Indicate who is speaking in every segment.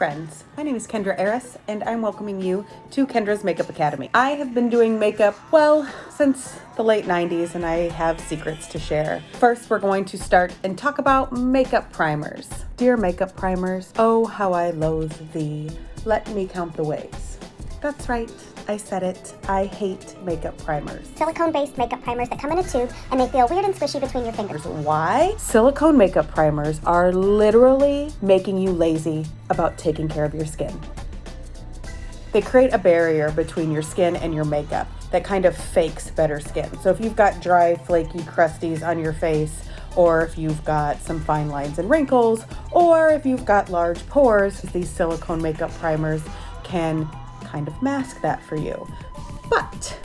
Speaker 1: friends. My name is Kendra and I'm welcoming you to Kendra's Makeup Academy. I have been doing makeup, well, since the late 90s, and I have secrets to share. First, we're going to start and talk about makeup primers. Dear makeup primers, oh, how I loathe thee. Let me count the ways. That's right. I said it. I hate makeup primers.
Speaker 2: Silicone-based makeup primers that come in a tube and they feel weird and squishy between your fingers.
Speaker 1: Why? Silicone makeup primers are literally making you lazy about taking care of your skin. They create a barrier between your skin and your makeup that kind of fakes better skin. So if you've got dry, flaky crusties on your face, or if you've got some fine lines and wrinkles, or if you've got large pores, these silicone makeup primers can kind of mask that for you. But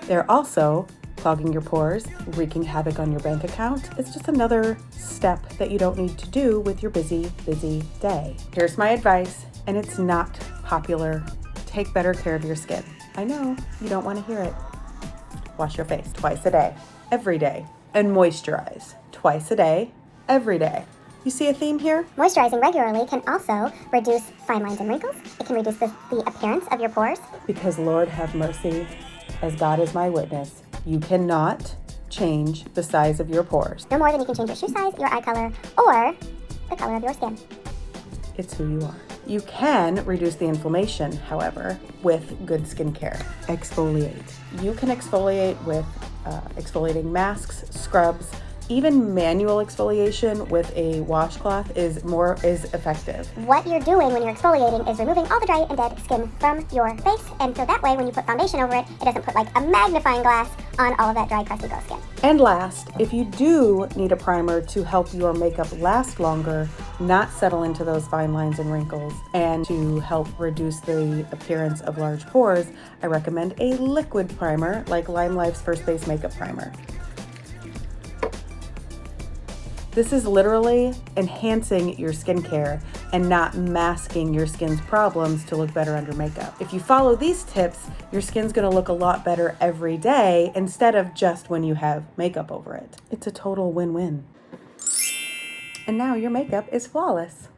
Speaker 1: they're also clogging your pores, wreaking havoc on your bank account. It's just another step that you don't need to do with your busy day. Here's my advice, and it's not popular. Take better care of your skin. I know you don't want to hear it. Wash your face twice a day, every day, and moisturize twice a day, every day. You see a theme here?
Speaker 2: Moisturizing regularly can also reduce fine lines and wrinkles. It can reduce the appearance of your pores.
Speaker 1: Because Lord have mercy, as God is my witness, you cannot change the size of your pores.
Speaker 2: No more than you can change your shoe size, your eye color, or the color of your skin.
Speaker 1: It's who you are. You can reduce the inflammation, however, with good skincare. Exfoliate. You can exfoliate with exfoliating masks, scrubs. Even manual exfoliation with a washcloth is effective.
Speaker 2: What you're doing when you're exfoliating is removing all the dry and dead skin from your face, and so that way when you put foundation over it, it doesn't put like a magnifying glass on all of that dry, crusty, gross skin.
Speaker 1: And last, if you do need a primer to help your makeup last longer, not settle into those fine lines and wrinkles, and to help reduce the appearance of large pores, I recommend a liquid primer like LimeLife's First Base Makeup Primer. This is literally enhancing your skincare and not masking your skin's problems to look better under makeup. If you follow these tips, your skin's gonna look a lot better every day instead of just when you have makeup over it. It's a total win-win. And now your makeup is flawless.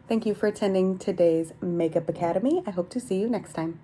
Speaker 1: Thank you for attending today's Makeup Academy. I hope to see you next time.